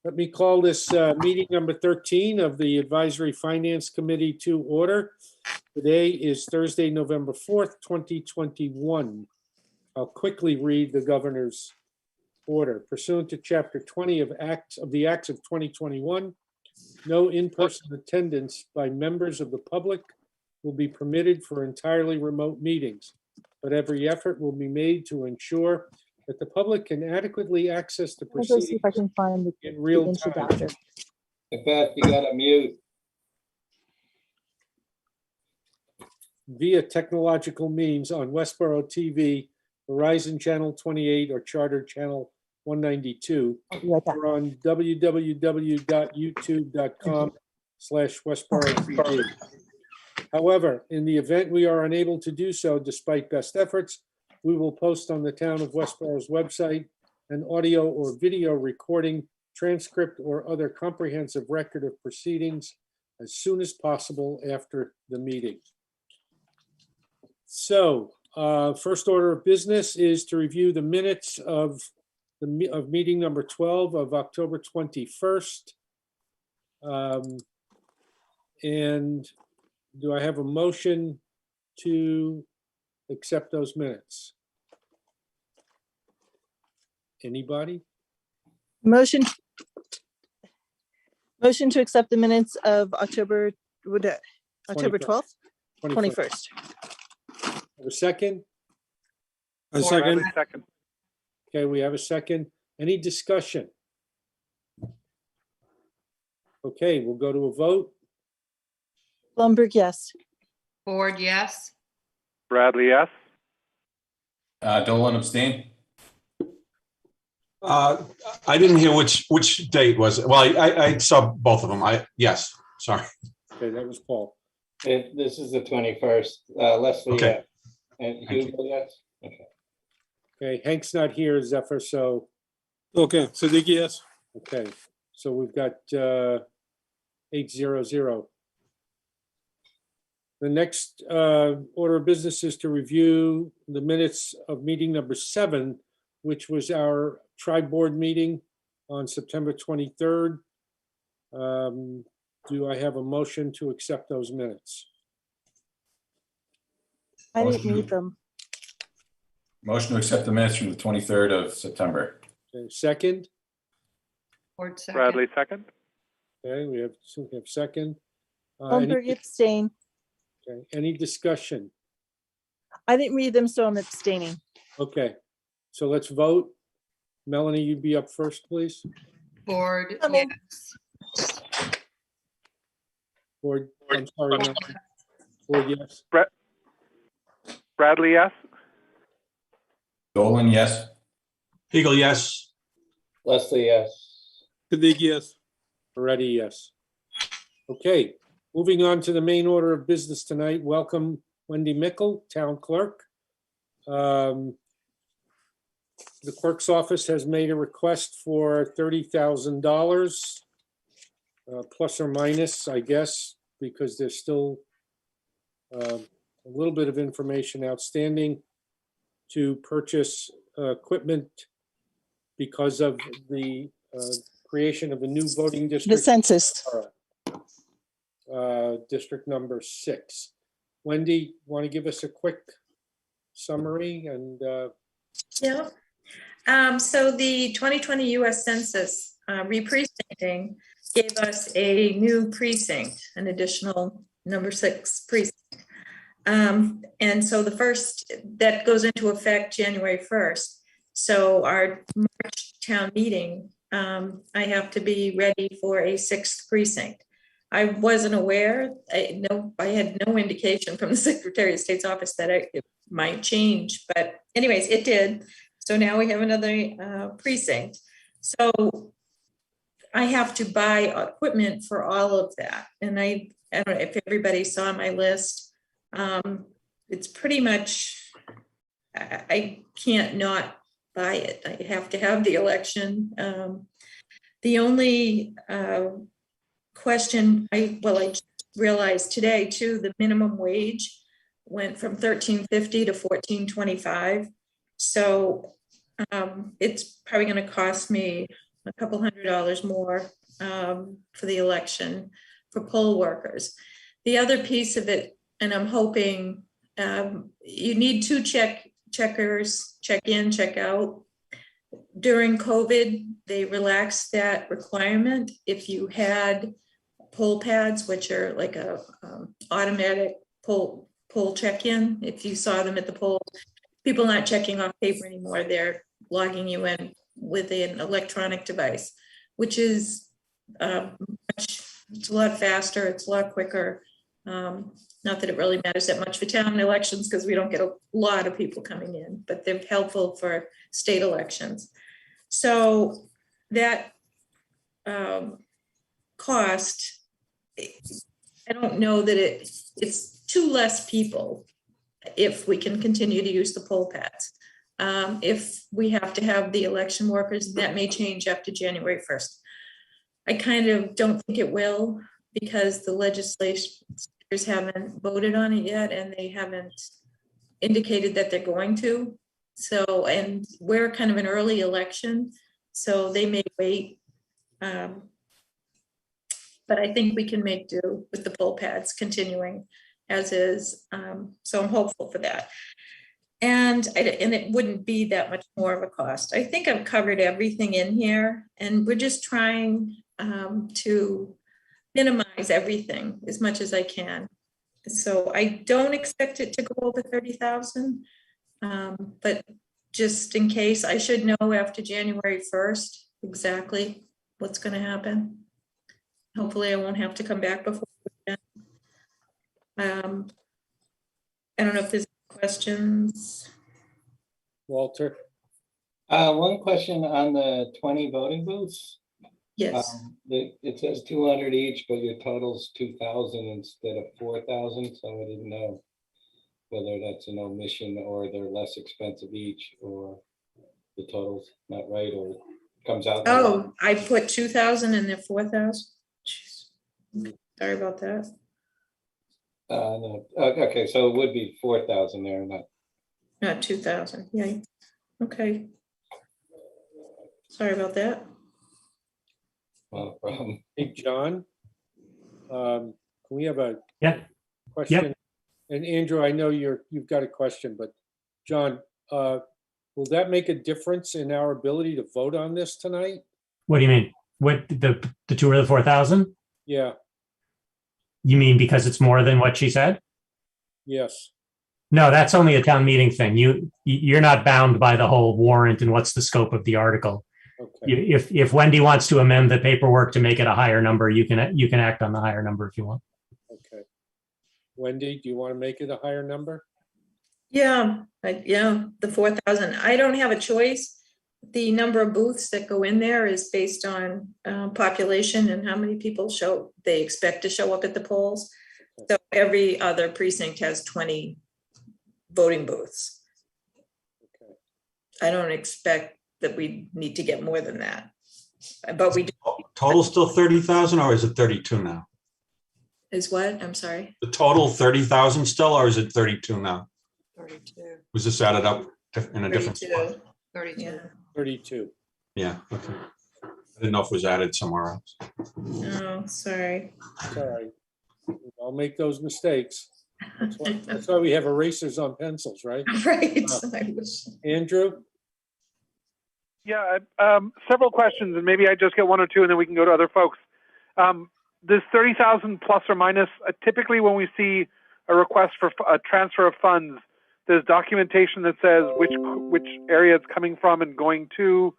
Let me call this meeting number 13 of the Advisory Finance Committee to order. Today is Thursday, November 4th, 2021. I'll quickly read the governor's order. Pursuant to Chapter 20 of the Acts of 2021, no in-person attendance by members of the public will be permitted for entirely remote meetings, but every effort will be made to ensure that the public can adequately access the I'll go see proceedings if I can find the in real time. introduction. Beth, you got to mute. Via technological means on Westborough TV, Verizon Channel 28, or Charter Channel 192, I'll be right back. or on www.youtube.com/Westborough TV. However, in the event we are unable to do so despite best efforts, we will post on the Town of Westborough's website an audio or video recording, transcript, or other comprehensive record of proceedings as soon as possible after the meeting. So, first order of business is to review the minutes of meeting number 12 of October 21st. And do I have a motion to accept those minutes? Anybody? Motion to accept the minutes of October 12th, 21st. Have a second? A second. Okay, we have a second. Any discussion? Okay, we'll go to a vote. Blumberg, yes. Ford, yes. Bradley, yes. Dolan abstain. I didn't hear which date was it. Well, I saw both of them. Yes, sorry. Okay, that was Paul. This is the 21st. Leslie, Okay. yes. And Hugo, yes. Okay. Okay, Hank's not here, Zephyr, so, Okay, Siddiqui, yes. okay. So we've got 800. The next order of business is to review the minutes of meeting number 7, which was our tri-board meeting on September 23rd. Do I have a motion to accept those minutes? I didn't read them. Motion to accept the minutes from the 23rd of September. Okay, second? Ford, second. Bradley, second. Okay, we have second. Blumberg, abstain. Okay, any discussion? I didn't read them, so I'm abstaining. Okay, so let's vote. Melanie, you'd be up first, please. Ford, Come in. yes. Ford, I'm sorry, Melanie. Ford, yes. Bradley, yes. Dolan, yes. Eagle, yes. Leslie, yes. Siddiqui, yes. Already, yes. Okay, moving on to the main order of business tonight. Welcome, Wendy Mickle, Town Clerk. The clerk's office has made a request for $30,000, plus or minus, I guess, because there's still a little bit of information outstanding to purchase equipment because of the creation of a new voting The district. census. District number 6. Wendy, want to give us a quick summary and Yeah. So the 2020 US Census re-precincting gave us a new precinct, an additional number 6 precinct. And so the first, that goes into effect January 1st. So our March town meeting, I have to be ready for a 6th precinct. I wasn't aware, I had no indication from the Secretary of State's office that it might change, but anyways, it did. So now we have another precinct. So I have to buy equipment for all of that. And I don't know if everybody saw my list. It's pretty much, I can't not buy it. I have to have the election. The only question, I just realized today too, the minimum wage went from $13.50 to $14.25. So it's probably going to cost me a couple $100 more for the election for poll workers. The other piece of it, and I'm hoping you need two checkers, check in, check out. During COVID, they relaxed that requirement. If you had poll pads, which are like a automatic poll check-in, if you saw them at the polls, people aren't checking off paper anymore. They're logging you in with an electronic device, which is it's a lot faster, it's a lot quicker. Not that it really matters that much for town elections because we don't get a lot of people coming in, but they're helpful for state elections. So that cost, I don't know that it's two less people if we can continue to use the poll pads. If we have to have the election workers, that may change after January 1st. I kind of don't think it will because the legislators haven't voted on it yet and they haven't indicated that they're going to. So, and we're kind of an early election, so they may wait. But I think we can make do with the poll pads continuing as is. So I'm hopeful for that. And it wouldn't be that much more of a cost. I think I've covered everything in here and we're just trying to minimize everything as much as I can. So I don't expect it to go over 30,000, but just in case, I should know after January 1st exactly what's going to happen. Hopefully I won't have to come back before then. I don't know if there's questions. Walter? One question on the 20 voting booths. Yes. It says 200 each, but your total's 2,000 instead of 4,000. So I didn't know whether that's an omission or they're less expensive each, or the total's not right, or comes out. Oh, I put 2,000 and they're 4,000. Sorry about that. No. Okay, so it would be 4,000 there, Not 2,000. Yeah. Okay. Sorry about that. no problem. Hey, John? Can we have a Yeah. question? Yep. And Andrew, I know you've got a question, but John, will that make a difference in our ability to vote on this tonight? What do you mean? What the 2 or the 4,000? Yeah, You mean because it's more than what she said? yes. No, that's only a town meeting thing. You're not bound by the whole warrant and what's the scope of the article. Okay, If Wendy wants to amend the paperwork to make it a higher number, you can act on the higher number if you want. okay. Wendy, do you want to make it a higher number? Yeah, the 4,000. I don't have a choice. The number of booths that go in there is based on population and how many people they expect to show up at the polls. So every other precinct has 20 voting booths. Okay. I don't expect that we need to get more than that, but we do. Total still 30,000 or is it 32 now? Is what? I'm sorry. The total 30,000 still, or is it 32 now? 32. Was this added up in a different spot? 32. Yeah. 32. Yeah, okay. I didn't know if it was added somewhere else. Oh, sorry. It's all right. I'll make those mistakes. That's why we have erasers on pencils, right? Right. I wish. Andrew? Yeah, several questions, and maybe I just get one or two, and then we can go to other folks. This 30,000 plus or minus. Typically, when we see a request for a transfer of funds, there's documentation that says which area it's coming from and going to.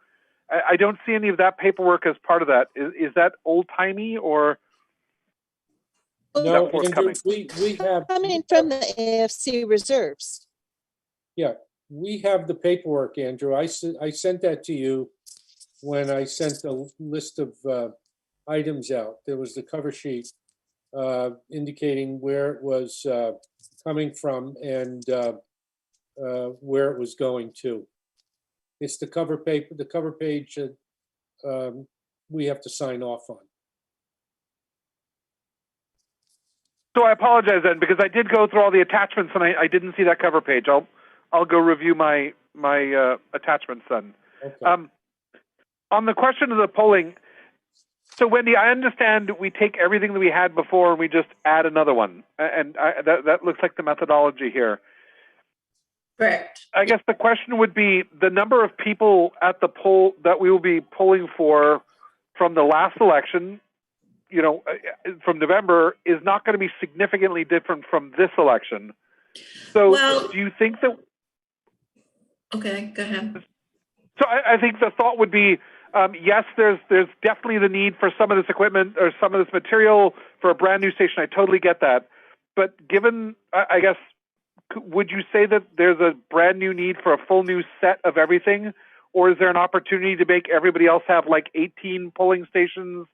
I don't see any of that paperwork as part of that. Is that old timey or? No, forthcoming? Andrew, we have. Coming from the AFC reserves. Yeah, we have the paperwork, Andrew. I sent that to you when I sent the list of items out. There was the cover sheet indicating where it was coming from and where it was going to. It's the cover page that we have to sign off on. So I apologize then, because I did go through all the attachments and I didn't see that cover page. I'll go review my attachments then. Okay. on the question of the polling, so Wendy, I understand we take everything that we had before and we just add another one. And that looks like the methodology here. Correct. I guess the question would be the number of people at the poll that we will be polling for from the last election, you know, from November, is not going to be significantly different from this election. So Well- do you think that? Okay, go ahead. So I think the thought would be, yes, there's definitely the need for some of this equipment or some of this material for a brand new station. I totally get that. But given, I guess, would you say that there's a brand new need for a full new set of everything? Or is there an opportunity to make everybody else have like 18 polling stations,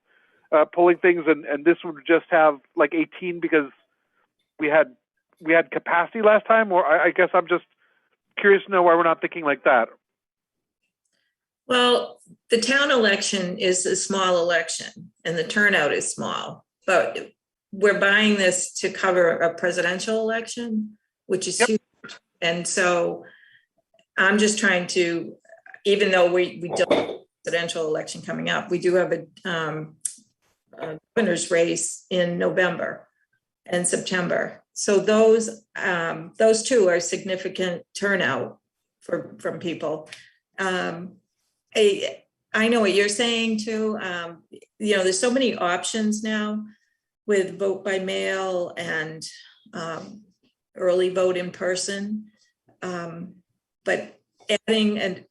polling things, and this would just have like 18 because we had capacity last time? Or I guess I'm just curious to know why we're not thinking like that. Well, the town election is a small election and the turnout is small, but we're buying this to cover a presidential election, which is huge. And so I'm just trying to, even though we don't have a presidential election coming up, we do have a governor's race in November and September. So those two are significant turnout from people. I know what you're saying too. You know, there's so many options now with vote by mail and early vote in person. But adding an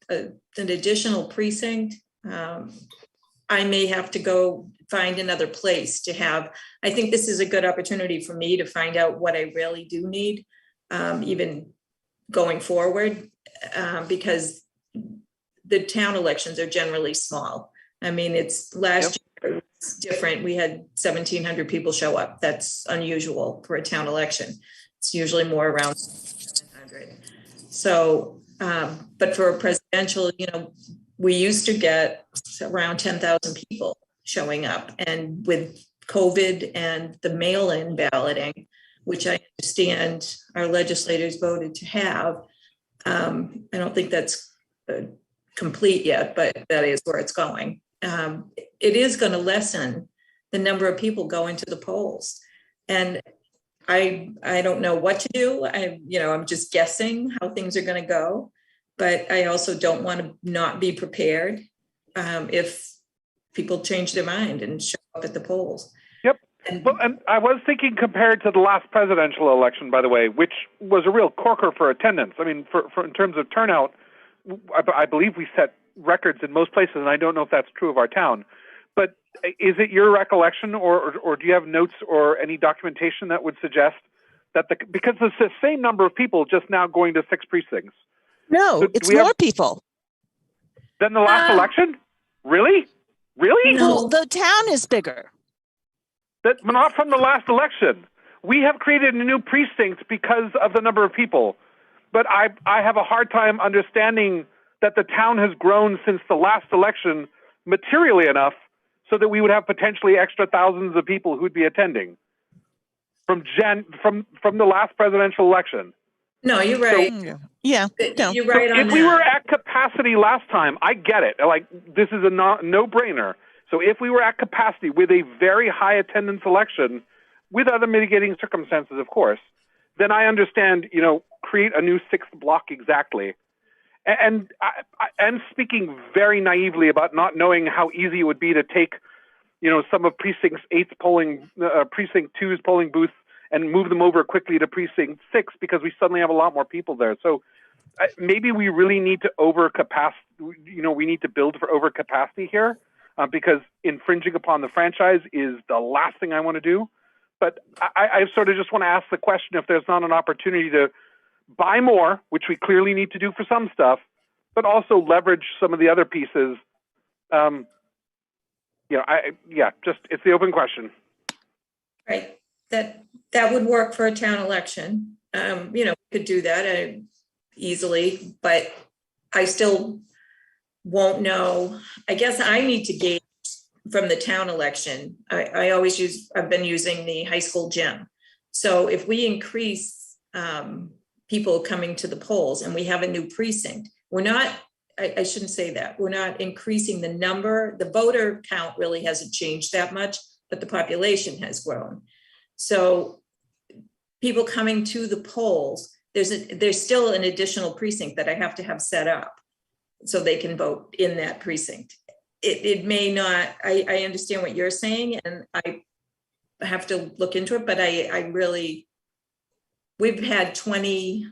additional precinct, I may have to go find another place to have. I think this is a good opportunity for me to find out what I really do need, even going forward, because the town elections are generally small. I mean, it's last year it's different. We had 1,700 people show up. That's unusual for a town election. It's usually more around 700. So, but for a presidential, you know, we used to get around 10,000 people showing up. And with COVID and the mail-in balloting, which I understand our legislators voted to have, I don't think that's complete yet, but that is where it's going. It is going to lessen the number of people going to the polls. And I don't know what to do. I'm just guessing how things are going to go, but I also don't want to not be prepared if people change their mind and show up at the polls. Yep. And I was thinking compared to the last presidential election, by the way, which was a real corker for attendance. I mean, for in terms of turnout, I believe we set records in most places, and I don't know if that's true of our town. But is it your recollection, or do you have notes or any documentation that would suggest that because it's the same number of people just now going to 6 precincts? No, So it's more people. Than the last election? Really? Really? No, the town is bigger. That not from the last election. We have created a new precinct because of the number of people. But I have a hard time understanding that the town has grown since the last election materially enough so that we would have potentially extra thousands of people who'd be attending from the last presidential election. No, you're right. Yeah. No. You're right on If that. we were at capacity last time, I get it. Like, this is a no-brainer. So if we were at capacity with a very high attendance election, with other mitigating circumstances, of course, then I understand, create a new 6th block exactly. And I'm speaking very naively about not knowing how easy it would be to take, some of Precinct 8's Precinct 2's polling booths and move them over quickly to Precinct 6 because we suddenly have a lot more people there. So maybe we really need to we need to build for overcapacity here because infringing upon the franchise is the last thing I want to do. But I sort of just want to ask the question if there's not an opportunity to buy more, which we clearly need to do for some stuff, but also leverage some of the other pieces. It's the open question. Right. That would work for a town election. We could do that easily, but I still won't know. I guess I need to gauge from the town election. I've been using the high school gym. So if we increase people coming to the polls and we have a new precinct, we're not I shouldn't say that. We're not increasing the number. The voter count really hasn't changed that much, but the population has grown. So people coming to the polls, there's still an additional precinct that I have to have set up so they can vote in that precinct. It may not, I understand what you're saying, and I have to look into it, but I really, we've had 20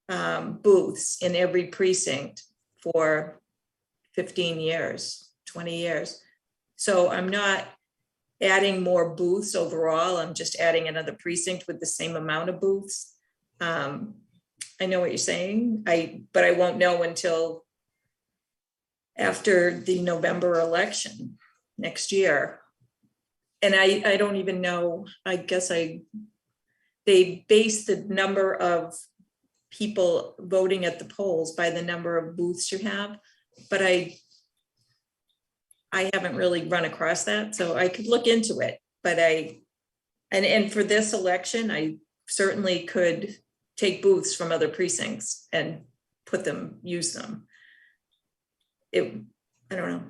booths in every precinct for 15 years, 20 years. So I'm not adding more booths overall. I'm just adding another precinct with the same amount of booths. I know what you're saying, but I won't know until after the November election next year. And I don't even know, I guess they base the number of people voting at the polls by the number of booths you have, but I haven't really run across that, so I could look into it. But and for this election, I certainly could take booths from other precincts and use them. I don't know.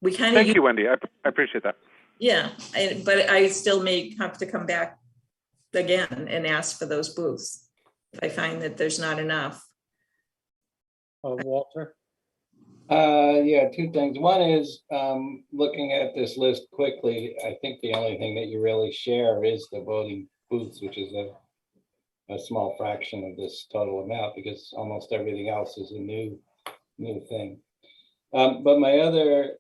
We kind of Thank you, Wendy. I appreciate that. Yeah, but I still may have to come back again and ask for those booths if I find that there's not enough. Walter? Yeah, two things. One is looking at this list quickly, I think the only thing that you really share is the voting booths, which is a small fraction of this total amount, because almost everything else is a new thing. But my other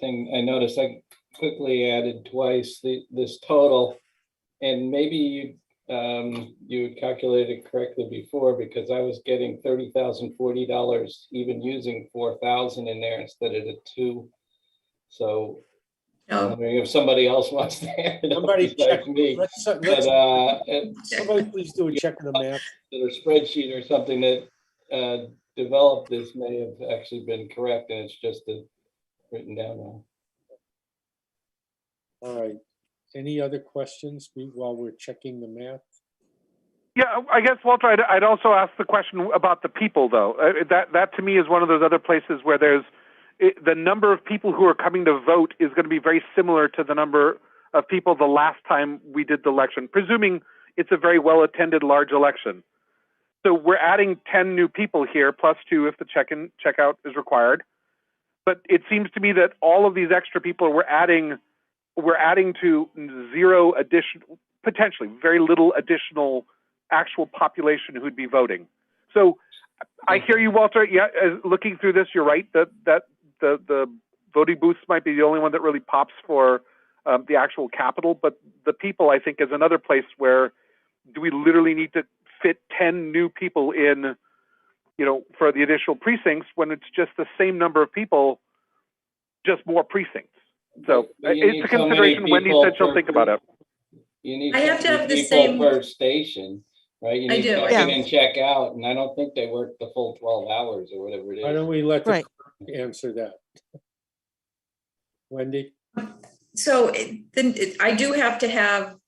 thing I noticed, I quickly added twice this total, and maybe you had calculated correctly before, because I was getting $30,040 even using 4,000 in there instead of the 2. So I'm wondering if somebody else wants to add it up Somebody besides check. me. Somebody please do a check of the math. Or spreadsheet or something that developed this may have actually been correct, and it's just written down now. All right. Any other questions while we're checking the math? Yeah, I guess, Walter, I'd also ask the question about the people, though. That to me is one of those other places where the number of people who are coming to vote is going to be very similar to the number of people the last time we did the election, presuming it's a very well-attended large election. So we're adding 10 new people here, plus 2 if the check-in, check-out is required. But it seems to me that all of these extra people we're adding to zero additional, potentially very little additional actual population who'd be voting. So I hear you, Walter. Yeah, looking through this, you're right that the voting booths might be the only one that really pops for the actual capital. But the people, I think, is another place where do we literally need to fit 10 new people in, for the additional precincts when it's just the same number of people, just more precincts. So it's a consideration. Wendy said she'll think about it. You need I have to have the people same- per station, right? You I need do, check yeah. in and check out, and I don't think they work the full 12 hours or whatever it Why is. don't we let the Right. clerk answer that? Wendy? So I do have to have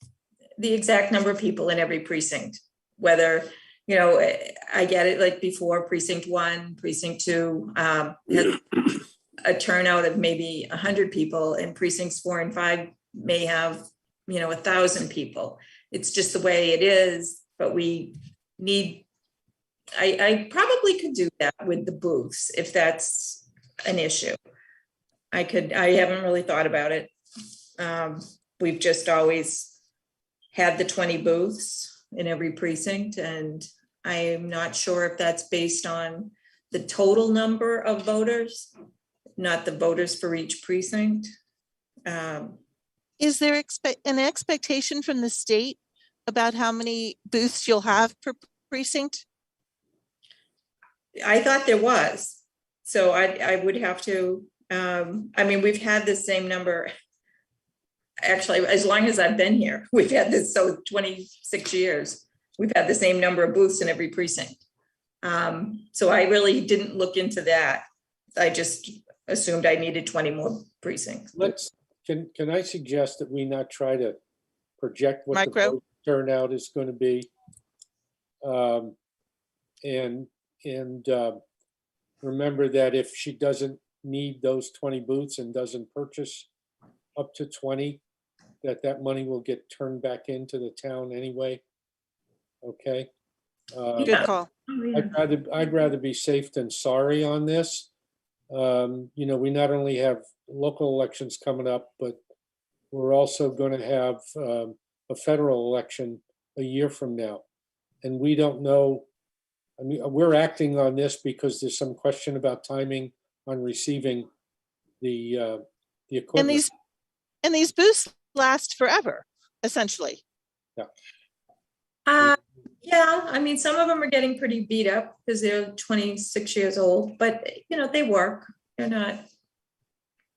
the exact number of people in every precinct, whether, I get it like before precinct 1, precinct 2, has a turnout of maybe 100 people, and precincts 4 and 5 may have, 1,000 people. It's just the way it is, but we need, I probably could do that with the booths if that's an issue. I haven't really thought about it. We've just always had the 20 booths in every precinct, and I'm not sure if that's based on the total number of voters, not the voters for each precinct. Is there an expectation from the state about how many booths you'll have per precinct? I thought there was, so I would have to, we've had the same number. Actually, as long as I've been here, we've had this, 26 years, we've had the same number of booths in every precinct. So I really didn't look into that. I just assumed I needed 20 more precincts. Can I suggest that we not try to project what the Micro? vote turnout is going to be? And remember that if she doesn't need those 20 booths and doesn't purchase up to 20, that money will get turned back into the town anyway. Okay. Good Yeah. call. I'd rather be safe than sorry on this. You know, we not only have local elections coming up, but we're also going to have a federal election a year from now. And we don't know, I mean, we're acting on this because there's some question about timing on receiving the equipment. And these booths last forever, essentially. Yeah, I mean, some of them are getting pretty beat up because they're 26 years old, but you know, they work. They're not,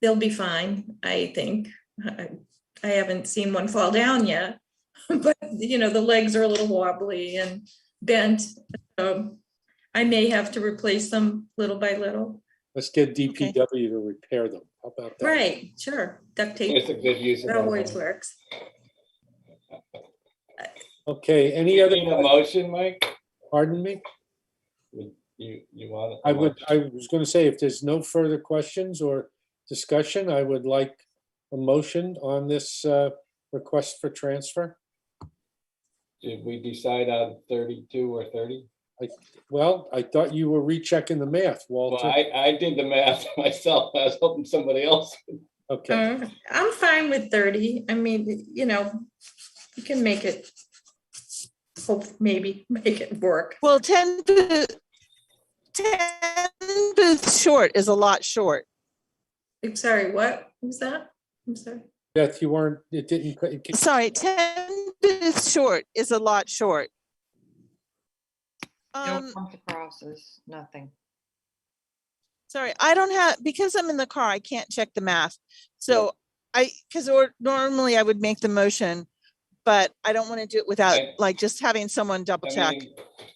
they'll be fine, I think. I haven't seen one fall down yet, but you know, the legs are a little wobbly and bent. So I may have to replace them little by little. Let's get DPW to repair them. How about that? Right, sure. Duct tape, It's a good use of that that always money. works. Okay, any other, Need a motion, Mike? pardon me? You want it? I was going to say, if there's no further questions or discussion, I would like a motion on this request for transfer. Did we decide on 32 or 30? Well, I thought you were rechecking the math, Well, Walter. I did the math myself. I was hoping somebody else would. Okay, I'm fine with 30. I mean, you know, you can make it, hope maybe make it work. Well, 10 booths short is a lot short. I'm sorry, what was that? I'm sorry. Beth, you weren't, Sorry, 10 booths short is a lot short. Don't come across as nothing. Sorry, I don't have, because I'm in the car, I can't check the math. So because normally I would make the motion, but I don't want to do it without like just having someone double check.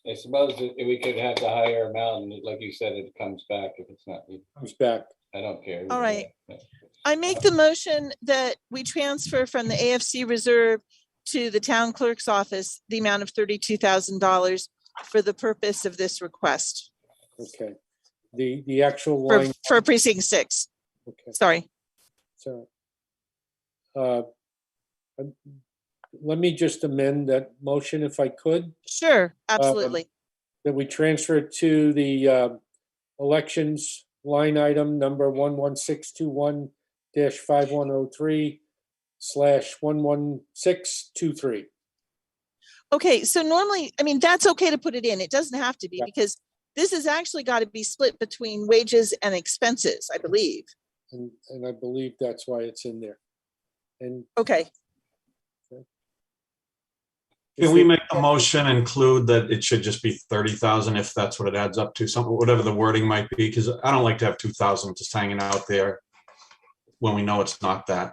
I suppose that we could have the higher amount, and like you said, it comes back if it's not. comes back. I don't care. All right. I make the motion that we transfer from the AFC reserve to the town clerk's office the amount of $32,000 for the purpose of this request Okay. The actual line. for precinct 6. Okay. Sorry. So, let me just amend that motion if I could, Sure, absolutely. that we transfer it to the elections line item number 11621-5103/11623. Okay, so normally, I mean, that's okay to put it in. It doesn't have to be Yeah. because this has actually got to be split between wages and expenses, I believe. And I believe that's why it's in there. And Okay, Can we make the motion include that it should just be 30,000 if that's what it adds up to, something, whatever the wording might be, because I don't like to have 2,000 just hanging out there when we know it's not that,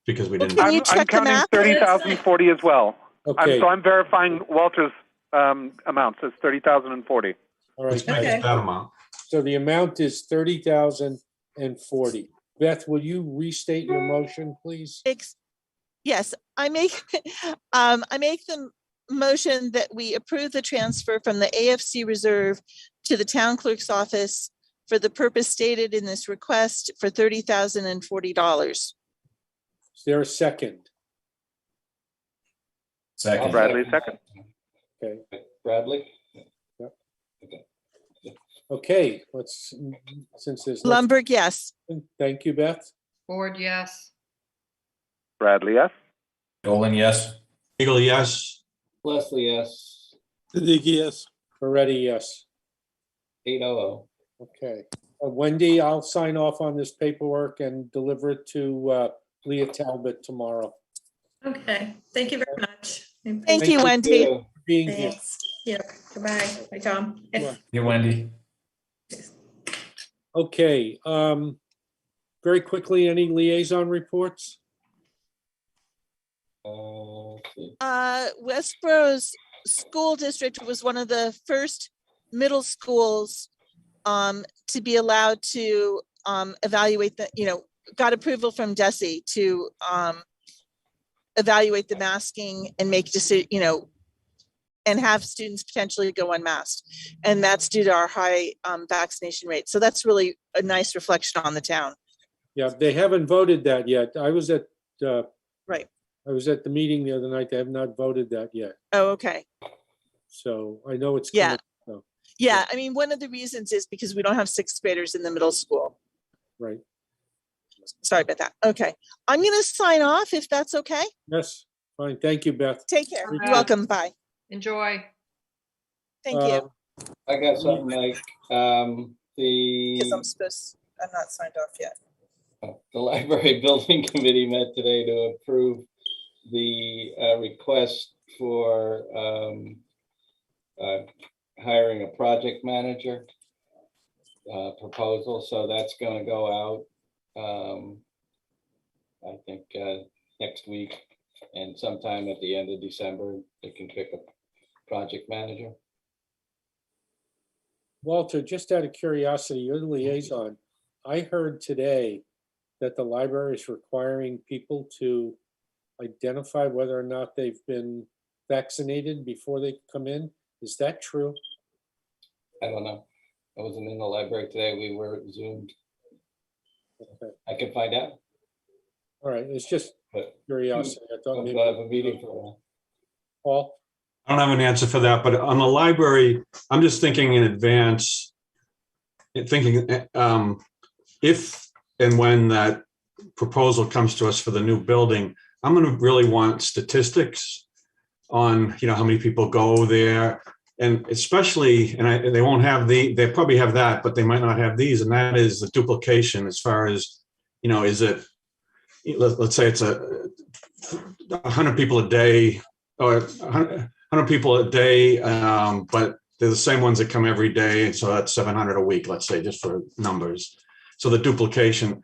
because we didn't. Can you I'm check the counting math? 30,040 as well. okay, I'm verifying Walter's amounts. It's 30,040. all right. Let's make Okay. it that amount. So the amount is 30,040. Beth, will you restate your motion, please? Yes, I make the motion that we approve the transfer from the AFC reserve to the town clerk's office for the purpose stated in this request for $30,040. Is there a second? Second. Bradley, second. Okay, Bradley? okay, since there's. no- Lumberg, yes. Thank you, Beth. Ford, yes. Bradley, yes. Dolan, yes. Eagle, yes. Leslie, yes. Moretti, yes. 800. Okay. Wendy, I'll sign off on this paperwork and deliver it to Leah Talbot tomorrow. Okay, thank you very much. Thank you, Wendy. For being here. Thanks. Yeah, goodbye. Bye, Tom. Hey, Wendy. Okay, very quickly, any liaison reports? Let's see. Westborough's school district was one of the first middle schools to be allowed to evaluate got approval from DESE to evaluate the masking and make and have students potentially go unmasked. And that's due to our high vaccination rate. So that's really a nice reflection on the town. Yeah, they haven't voted that yet. I was at Right. I was at the meeting the other night. They have not voted that yet. Oh, okay. So I know it's Yeah. coming. So, Yeah. I mean, one of the reasons is because we don't have sixth graders in the middle school. right. Sorry about that. Okay. I'm going to sign off if that's okay. Yes, fine. Thank you, Beth. Take care. Okay. You're welcome. Bye. Enjoy. Thank you. I got something like, Because I'm not signed off yet. the library building committee met today to approve the request for hiring a project manager proposal. So that's going to go out, I think, next week, and sometime at the end of December, they can pick a project manager. Walter, just out of curiosity, you're the liaison. I heard today that the library is requiring people to identify whether or not they've been vaccinated before they come in. Is that true? I don't know. I wasn't in the library today. We were Zoomed. Okay. I can find out, All right, it's just but curiosity. I thought we'll maybe. have a meeting for a while. Paul? I don't have an answer for that, but on the library, I'm just thinking in advance, thinking if and when that proposal comes to us for the new building, I'm going to really want statistics on, how many people go there, and especially, and they won't have they probably have that, but they might not have these, and that is the duplication as far as, is it, let's say it's 100 people a day or 100 people a day, but they're the same ones that come every day. And so that's 700 a week, let's say, just for numbers. So the duplication,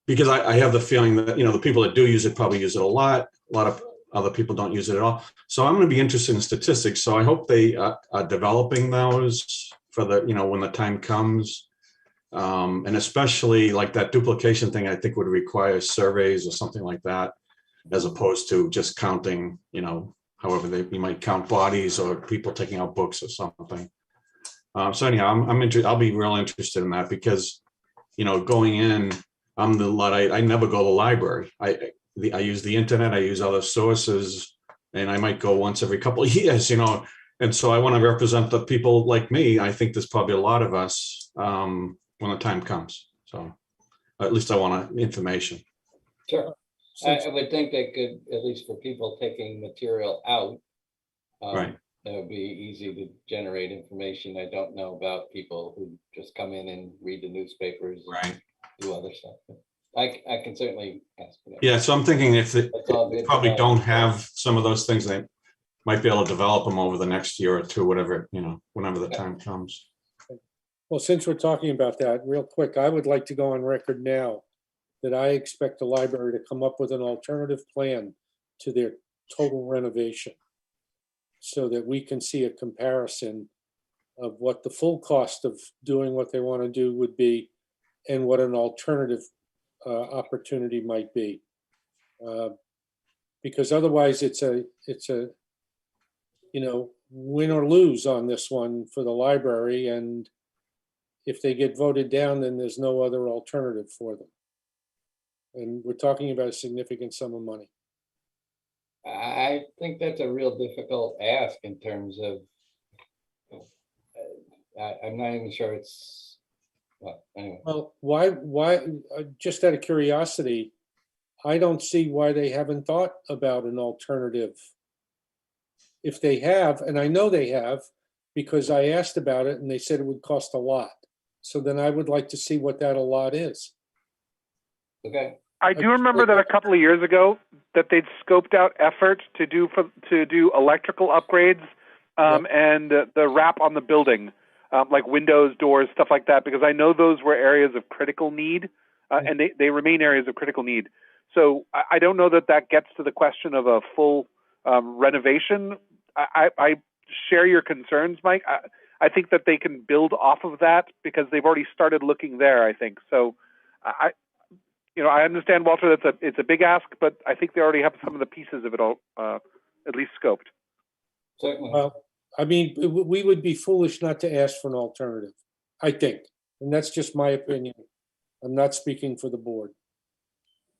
because I have the feeling that, the people that do use it probably use it a lot. A lot of other people don't use it at all. So I'm going to be interested in statistics. So I hope they are developing those for the, when the time comes. And especially like that duplication thing, I think would require surveys or something like that, as opposed to just counting, however you might count bodies or people taking out books or something. So anyhow, I'll be real interested in that because, going in, I never go to the library. I use the internet, I use other sources, and I might go once every couple of years, and so I want to represent the people like me. I think there's probably a lot of us when the time comes. So at least I want information. Sure. I would think they could, at least for people taking material out, Right. That would be easy to generate information. I don't know about people who just come in and read the newspapers and Right. do other stuff. I can certainly ask for that. Yeah. So I'm thinking if they That's all good to probably know. don't have some of those things, they might be able to develop them over the next year or two, whatever, whenever the time comes. Well, since we're talking about that, real quick, I would like to go on record now that I expect the library to come up with an alternative plan to their total renovation so that we can see a comparison of what the full cost of doing what they want to do would be and what an alternative opportunity might be. Because otherwise it's a win or lose on this one for the library, and if they get voted down, then there's no other alternative for them. And we're talking about a significant sum of money. I think that's a real difficult ask in terms of, I'm not even sure it's, well, anyway. Well, why, just out of curiosity, I don't see why they haven't thought about an alternative. If they have, and I know they have, because I asked about it and they said it would cost a lot. So then I would like to see what that a lot is. Okay. I do remember that a couple of years ago that they'd scoped out effort to do electrical upgrades and the wrap on the building, like windows, doors, stuff like that, because I know those were areas of critical need, and they remain areas of critical need. So I don't know that gets to the question of a full renovation. I share your concerns, Mike. I think that they can build off of that because they've already started looking there, I think. So I understand, Walter, it's a big ask, but I think they already have some of the pieces of it all at least scoped. Certainly. Well, I mean, we would be foolish not to ask for an alternative, I think. And that's just my opinion. I'm not speaking for the board.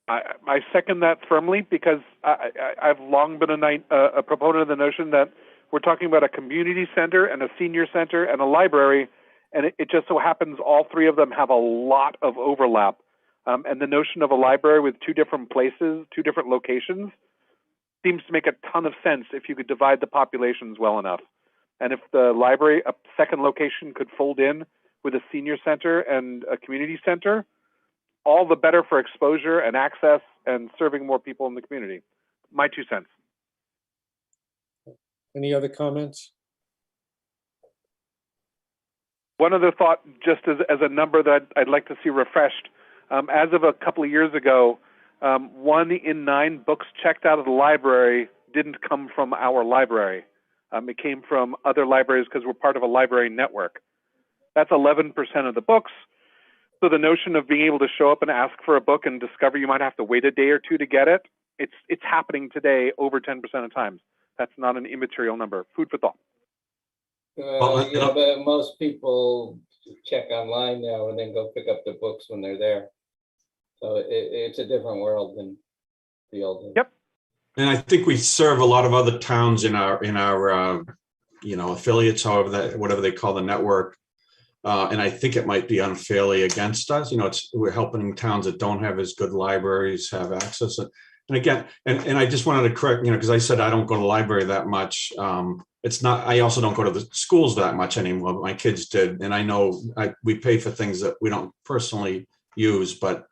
I second that firmly because I've long been a proponent of the notion that we're talking about a community center and a senior center and a library, and it just so happens all three of them have a lot of overlap. And the notion of a library with two different places, two different locations, seems to make a ton of sense if you could divide the populations well enough. And if the library, a second location, could fold in with a senior center and a community center, all the better for exposure and access and serving more people in the community. My 2 cents. Any other comments? One other thought, just as a number that I'd like to see refreshed. As of a couple of years ago, 1 in 9 books checked out of the library didn't come from our library. It came from other libraries because we're part of a library network. That's 11% of the books. So the notion of being able to show up and ask for a book and discover you might have to wait a day or two to get it, it's happening today over 10% of times. That's not an immaterial number. Food for thought. Yeah, but most people check online now and then go pick up the books when they're there. So it's a different world than the old days. Yep. And I think we serve a lot of other towns in our affiliates, whatever they call the network. And I think it might be unfairly against us. We're helping towns that don't have as good libraries have access. And again, and I just wanted to correct, because I said I don't go to the library that much. It's not. I also don't go to the schools that much anymore. But my kids did, and I know we pay for things that we don't personally use, but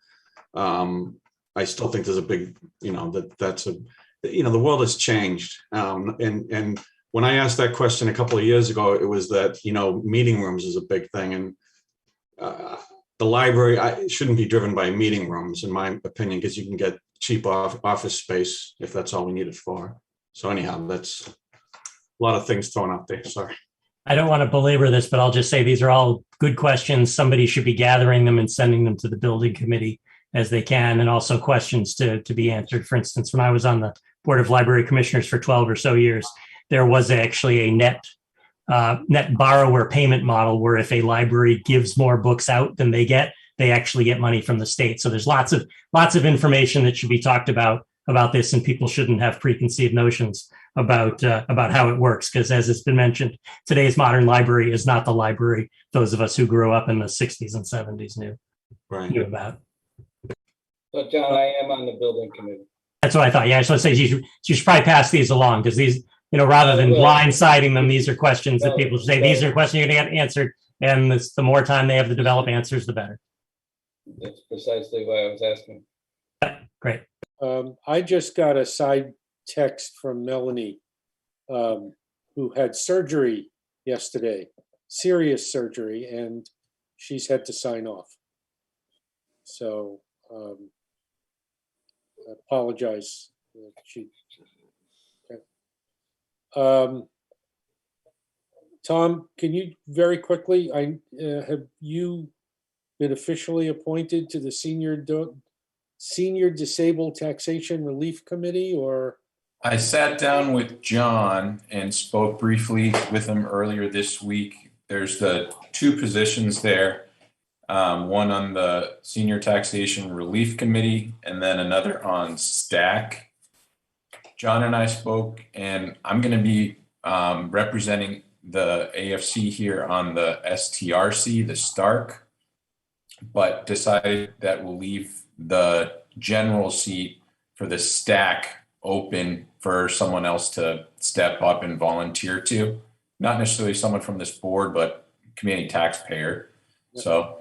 I still think there's a big, the world has changed, and when I asked that question a couple of years ago, it was that, meeting rooms is a big thing. And the library shouldn't be driven by meeting rooms, in my opinion, because you can get cheap office space if that's all we need it for. So anyhow, that's a lot of things thrown out there. Sorry. I don't want to belabor this, but I'll just say these are all good questions. Somebody should be gathering them and sending them to the building committee as they can, and also questions to be answered. For instance, when I was on the Board of Library Commissioners for 12 or so years, there was actually a net borrower payment model where if a library gives more books out than they actually get money from the state. So there's lots of information that should be talked about this, and people shouldn't have preconceived notions about how it works, because as it's been mentioned, today's modern library is not the library those of us who grew up in the 60s and 70s knew about. So John, I am on the building committee. That's what I thought. Yeah, I just want to say you should probably pass these along, because these, rather than blindsiding them, these are questions that people say, these are questions you're going to get answered. And the more time they have to develop answers, the better. That's precisely why I was asking. Great. I just got a side text from Melanie, who had surgery yesterday, serious surgery, and she's had to sign off. So I apologize. Tom, can you very quickly, have you been officially appointed to the Senior Disabled Taxation Relief Committee, or? I sat down with John and spoke briefly with him earlier this week. There's the 2 positions there, one on the Senior Taxation Relief Committee and then another on STAC. John and I spoke, and I'm going to be representing the AFC here on the STRC, the Stark, but decided that we'll leave the general seat for the STAC open for someone else to step up and volunteer to. Not necessarily someone from this board, but community taxpayer. So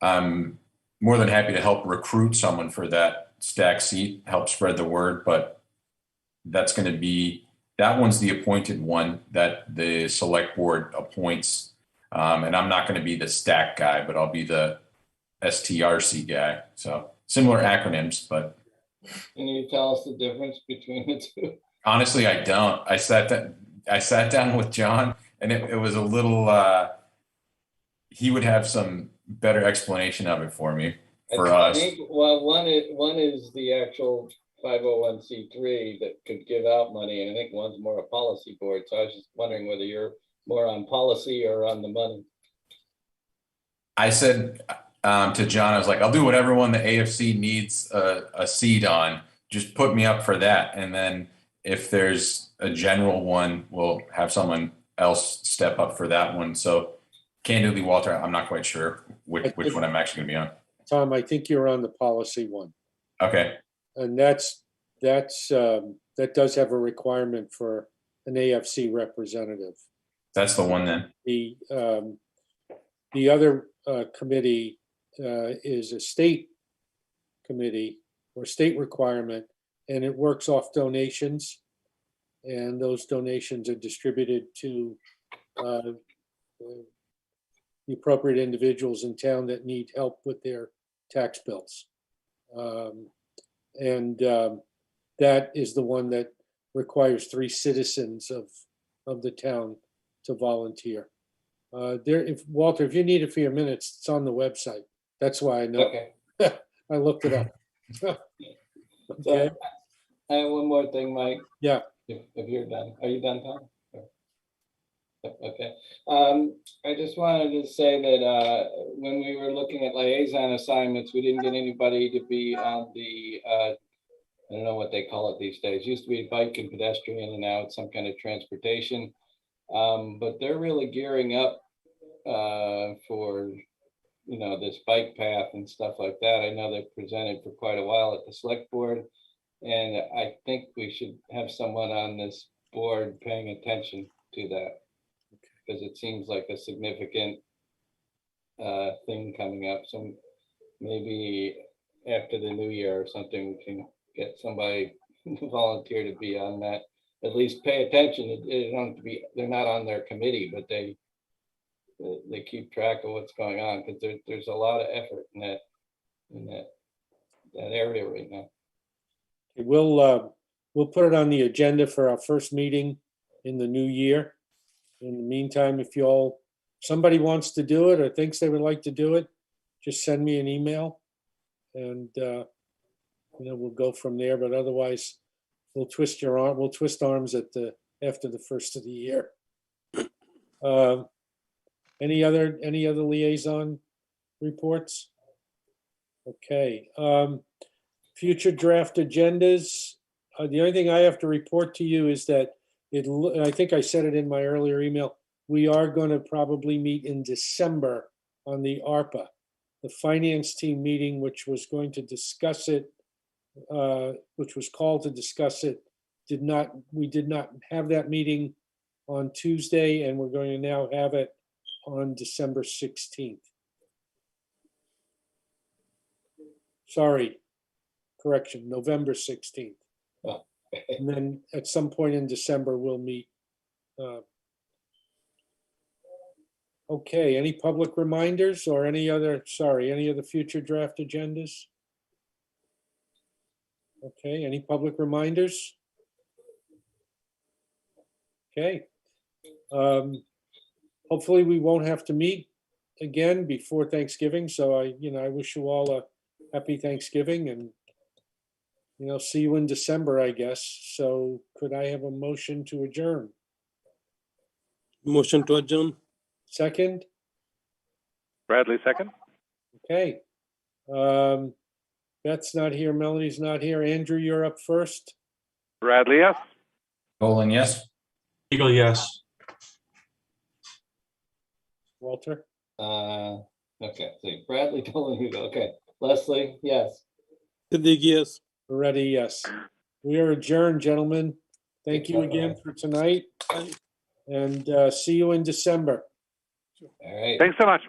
I'm more than happy to help recruit someone for that STAC seat, help spread the word, but that's going to be, that one's the appointed one that the select board appoints. And I'm not going to be the STAC guy, but I'll be the STRC guy. So similar acronyms, but. Can you tell us the difference between the two? Honestly, I don't. I sat down with John, and it was a little, he would have some better explanation of it for me, for us. I think, well, one is the actual 501c3 that could give out money, and I think one's more a policy board. So I was just wondering whether you're more on policy or on the money. I said to John, I was like, I'll do whatever one the AFC needs a seat on. Just put me up for that. And then if there's a general one, we'll have someone else step up for that one. So candidly, Walter, I'm not quite sure which one I'm actually going to be on. Tom, I think you're on the policy one. Okay. And that does have a requirement for an AFC representative. That's the one then. The other committee is a state committee or state requirement, and it works off donations. And those donations are distributed to the appropriate individuals in town that need help with their tax bills. That is the one that requires 3 citizens of the town to volunteer. Walter, if you need it for your minutes, it's on the website. That's why I know. Okay. I looked it up. Okay. So I have one more thing, Mike. Yeah. If you're done. Are you done, Tom? Okay. I just wanted to say that when we were looking at liaison assignments, we didn't get anybody to be on the, I don't know what they call it these days. Used to be bike and pedestrian, and now it's some kind of transportation. But they're really gearing up for, this bike path and stuff like that. I know they've presented for quite a while at the select board, and I think we should have someone on this board paying attention to that, because it seems like a significant thing coming up. So maybe after the new year or something, we can get somebody to volunteer to be on that. At least pay attention. It don't have to be, they're not on their committee, but they keep track of what's going on, because there's a lot of effort in that area right now. We'll put it on the agenda for our first meeting in the new year. In the meantime, if somebody wants to do it or thinks they would like to do it, just send me an email, and we'll go from there. But otherwise, we'll twist arms after the first of the year. Any other liaison reports? Okay. Future draft agendas. The only thing I have to report to you is that I think I said it in my earlier email, we are going to probably meet in December on the ARPA. The finance team meeting, which was going to discuss it, which was called to discuss it, we did not have that meeting on Tuesday, and we're going to now have it on December 16th. Sorry, correction, November 16th. Oh. And then at some point in December, we'll meet. Okay, any public reminders or any other future draft agendas? Okay, any public reminders? Okay. Hopefully we won't have to meet again before Thanksgiving. So I wish you all a happy Thanksgiving, and see you in December, I guess. So could I have a motion to adjourn? Motion to adjourn. Second? Bradley, second. Okay. Beth's not here. Melody's not here. Andrew, you're up first. Bradley, yes. Colin, yes. Eagle, yes. Walter? Okay, so Bradley, Dolan, Hugo. Okay. Leslie, yes. Siddiq, yes. Ready? Yes. We are adjourned, gentlemen. Thank you again for tonight, and see you in December. All right. Thanks so much.